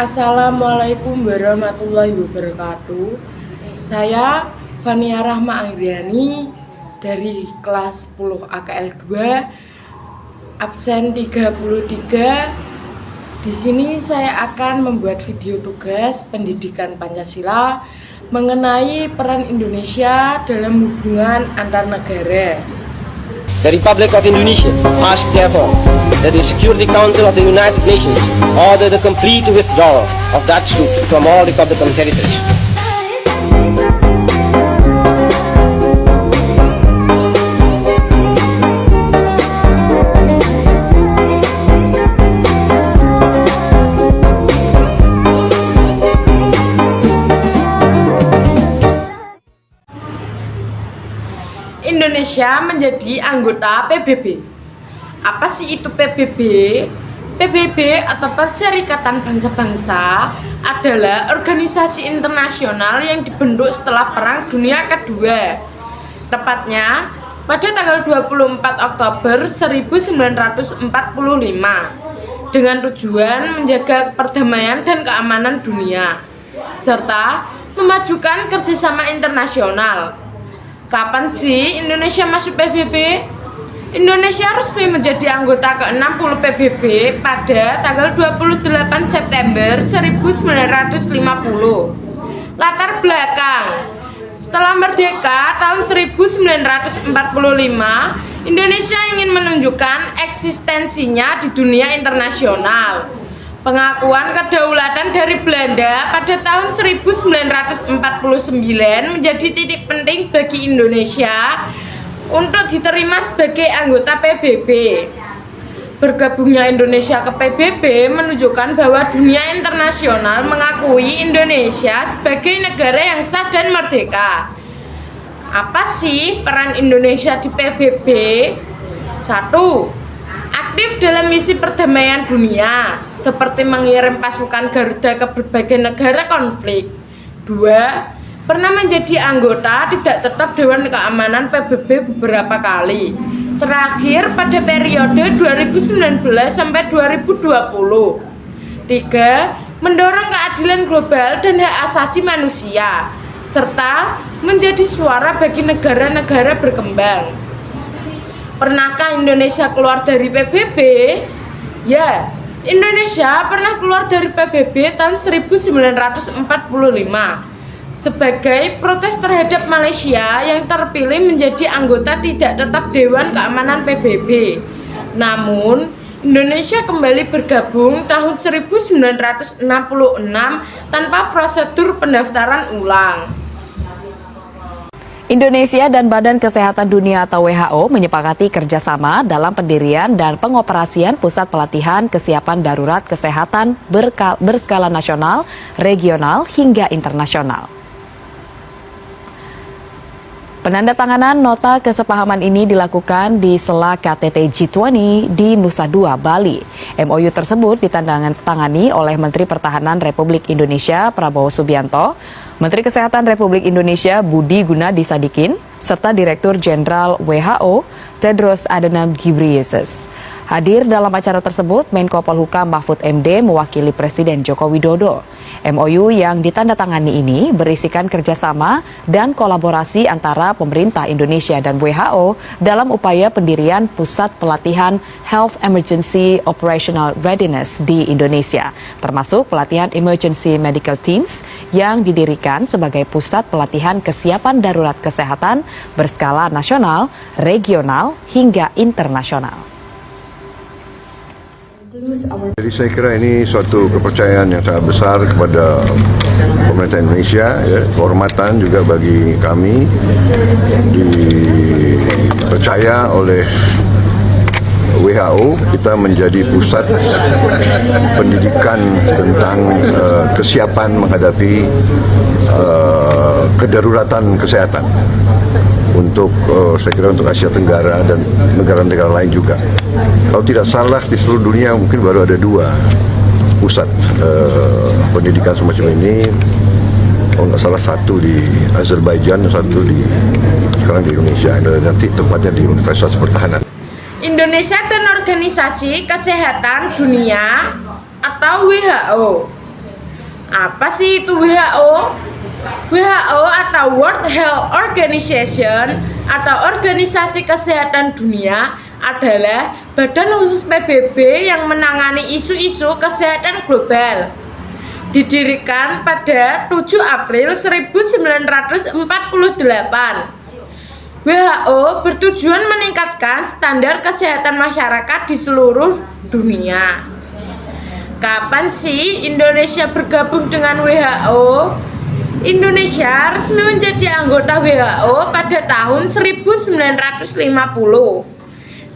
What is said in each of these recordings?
Assalamualaikum warahmatullahi wabarakatuh. Saya Fania Rahma Angriani dari kelas 10 AKL 2, absen 33. Di sini saya akan membuat video tugas pendidikan Pancasila mengenai peran Indonesia dalam hubungan antar negara. The Republic of Indonesia asks, therefore, that the Security Council of the United Nations order the complete withdrawal of Dutch troops from all Republican territories. Indonesia menjadi anggota PBB. Apa sih itu PBB? PBB atau Perserikatan Bangsa-Bangsa adalah organisasi internasional yang dibentuk setelah Perang Dunia Kedua. Tepatnya pada tanggal 24 Oktober 1945 dengan tujuan menjaga perdamaian dan keamanan dunia serta memajukan kerjasama internasional. Kapan sih Indonesia masuk PBB? Indonesia resmi menjadi anggota ke-60 PBB pada tanggal 28 September 1950. Latar belakang: setelah merdeka tahun 1945, Indonesia ingin menunjukkan eksistensinya di dunia internasional. Pengakuan kedaulatan dari Belanda pada tahun 1949 menjadi titik penting bagi Indonesia untuk diterima sebagai anggota PBB. Bergabungnya Indonesia ke PBB menunjukkan bahwa dunia internasional mengakui Indonesia sebagai negara yang sah dan merdeka. Apa sih peran Indonesia di PBB? 1. Aktif dalam misi perdamaian dunia, seperti mengirim pasukan Garuda ke berbagai negara konflik. 2. Pernah menjadi anggota tidak tetap Dewan Keamanan PBB beberapa kali, terakhir pada periode 2019 sampai 2020. 3. Mendorong keadilan global dan hak asasi manusia, serta menjadi suara bagi negara-negara berkembang. Pernahkah Indonesia keluar dari PBB? Ya, Indonesia pernah keluar dari PBB tahun 1945 sebagai protes terhadap Malaysia yang terpilih menjadi anggota tidak tetap Dewan Keamanan PBB. Namun, Indonesia kembali bergabung tahun 1966 tanpa prosedur pendaftaran ulang. Indonesia dan Badan Kesehatan Dunia atau WHO menyepakati kerjasama dalam pendirian dan pengoperasian pusat pelatihan kesiapan darurat kesehatan berskala nasional, regional, hingga internasional. Penandatanganan nota kesepahaman ini dilakukan di sela KTT G20 di Nusa Dua, Bali. MOU tersebut ditandatangani oleh Menteri Pertahanan Republik Indonesia Prabowo Subianto, Menteri Kesehatan Republik Indonesia Budi Gunadi Sadikin, serta Direktur Jenderal WHO Tedros Adhanom Ghebreyesus. Hadir dalam acara tersebut, Menko Polhukam Mahfud MD mewakili Presiden Joko Widodo. MOU yang ditandatangani ini berisikan kerjasama dan kolaborasi antara pemerintah Indonesia dan WHO dalam upaya pendirian pusat pelatihan Health Emergency Operational Readiness di Indonesia, termasuk pelatihan Emergency Medical Teams yang didirikan sebagai pusat pelatihan kesiapan darurat kesehatan berskala nasional, regional, hingga internasional. Jadi saya kira ini suatu kepercayaan yang sangat besar kepada pemerintah Indonesia, ya, kehormatan juga bagi kami dipercaya oleh WHO kita menjadi pusat pendidikan tentang kesiapan menghadapi kedaruratan kesehatan untuk saya kira untuk Asia Tenggara dan negara-negara lain juga. Kalau tidak salah di seluruh dunia mungkin baru ada 2 pusat pendidikan semacam ini. Kalau nggak salah satu di Azerbaijan, satu sekarang di Indonesia. Nanti tempatnya di Universitas Pertahanan. Indonesia dan Organisasi Kesehatan Dunia atau WHO Apa sih itu WHO? WHO atau World Health Organization atau Organisasi Kesehatan Dunia adalah badan khusus PBB yang menangani isu-isu kesehatan global. Didirikan pada 7 April 1948. WHO bertujuan meningkatkan standar kesehatan masyarakat di seluruh dunia. Kapan sih Indonesia bergabung dengan WHO? Indonesia resmi menjadi anggota WHO pada tahun 1950.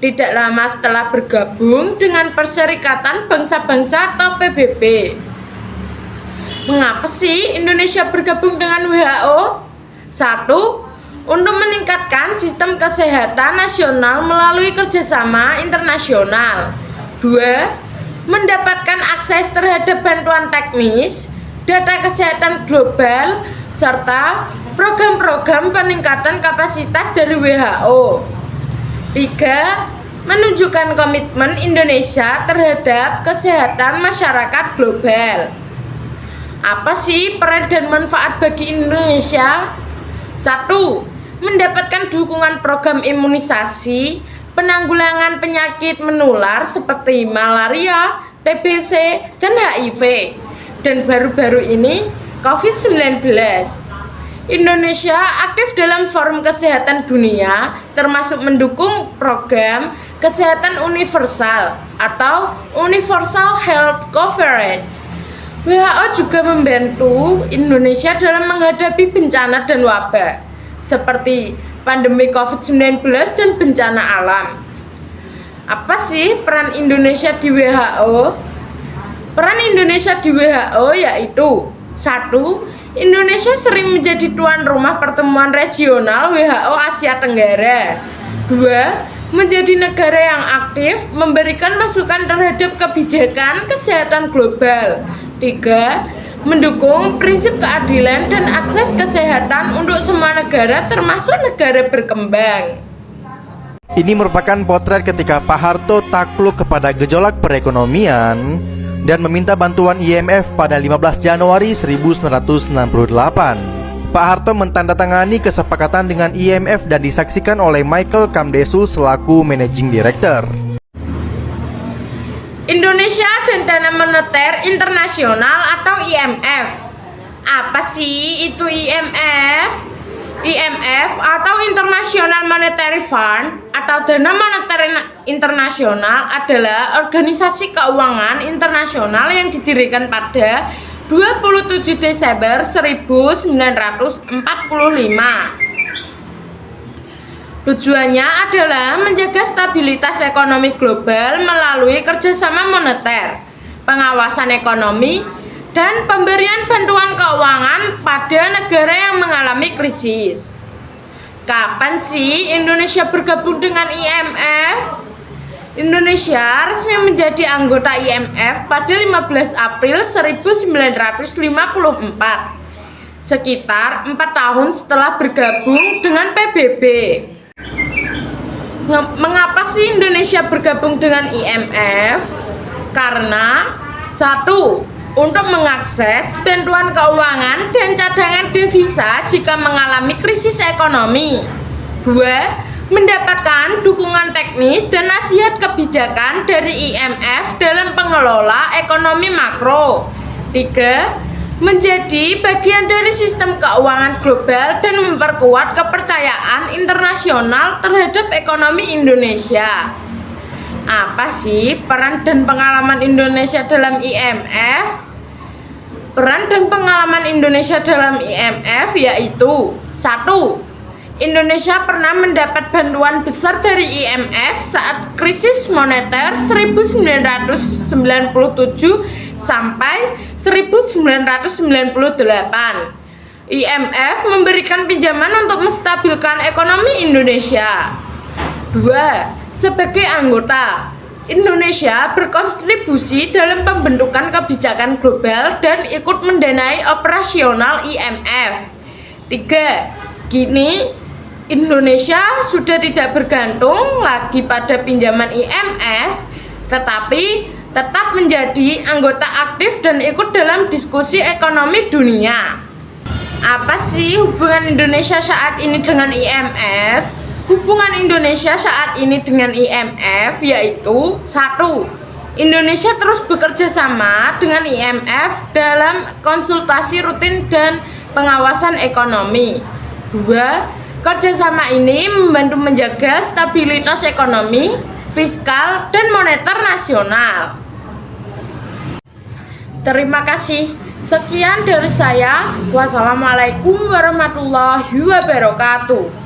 Tidak lama setelah bergabung dengan Perserikatan Bangsa-Bangsa atau PBB. Mengapa sih Indonesia bergabung dengan WHO? 1. Untuk meningkatkan sistem kesehatan nasional melalui kerjasama internasional. 2. Mendapatkan akses terhadap bantuan teknis, data kesehatan global, serta program-program peningkatan kapasitas dari WHO. 3. Menunjukkan komitmen Indonesia terhadap kesehatan masyarakat global. Apa sih peran dan manfaat bagi Indonesia? 1. Mendapatkan dukungan program imunisasi, penanggulangan penyakit menular seperti malaria, TBC, dan HIV, dan baru-baru ini COVID-19. Indonesia aktif dalam Forum Kesehatan Dunia, termasuk mendukung program kesehatan universal atau Universal Health Coverage. WHO juga membantu Indonesia dalam menghadapi bencana dan wabah, seperti pandemi COVID-19 dan bencana alam. Apa sih peran Indonesia di WHO? Peran Indonesia di WHO yaitu 1. Indonesia sering menjadi tuan rumah pertemuan regional WHO Asia Tenggara. 2. Menjadi negara yang aktif memberikan masukan terhadap kebijakan kesehatan global. 3. Mendukung prinsip keadilan dan akses kesehatan untuk semua negara termasuk negara berkembang. Ini merupakan potret ketika Pak Harto takluk kepada gejolak perekonomian dan meminta bantuan IMF pada 15 Januari 1968. Pak Harto mentandatangani kesepakatan dengan IMF dan disaksikan oleh Michael Kamdesu selaku Managing Director. Indonesia dan Dana Moneter Internasional atau IMF. Apa sih itu IMF? IMF atau International Monetary Fund atau Dana Moneter Internasional adalah organisasi keuangan internasional yang didirikan pada 27 Desember 1945. Tujuannya adalah menjaga stabilitas ekonomi global melalui kerjasama moneter, pengawasan ekonomi, dan pemberian bantuan keuangan pada negara yang mengalami krisis. Kapan sih Indonesia bergabung dengan IMF? Indonesia resmi menjadi anggota IMF pada 15 April 1954, sekitar 4 tahun setelah bergabung dengan PBB. Mengapa sih Indonesia bergabung dengan IMF? Karena 1. Untuk mengakses bantuan keuangan dan cadangan devisa jika mengalami krisis ekonomi. 2. Mendapatkan dukungan teknis dan nasihat kebijakan dari IMF dalam pengelola ekonomi makro. 3. Menjadi bagian dari sistem keuangan global dan memperkuat kepercayaan internasional terhadap ekonomi Indonesia. Apa sih peran dan pengalaman Indonesia dalam IMF? Peran dan pengalaman Indonesia dalam IMF yaitu 1. Indonesia pernah mendapat bantuan besar dari IMF saat krisis moneter 1997 sampai 1998. IMF memberikan pinjaman untuk menstabilkan ekonomi Indonesia. 2. Sebagai anggota, Indonesia berkontribusi dalam pembentukan kebijakan global dan ikut mendanai operasional IMF. 3. Kini Indonesia sudah tidak bergantung lagi pada pinjaman IMF, tetapi tetap menjadi anggota aktif dan ikut dalam diskusi ekonomi dunia. Apa sih hubungan Indonesia saat ini dengan IMF? Hubungan Indonesia saat ini dengan IMF yaitu 1. Indonesia terus bekerja sama dengan IMF dalam konsultasi rutin dan pengawasan ekonomi. 2. Kerjasama ini membantu menjaga stabilitas ekonomi, fiskal, dan moneter nasional. Terima kasih. Sekian dari saya. Wassalamualaikum warahmatullahi wabarakatuh.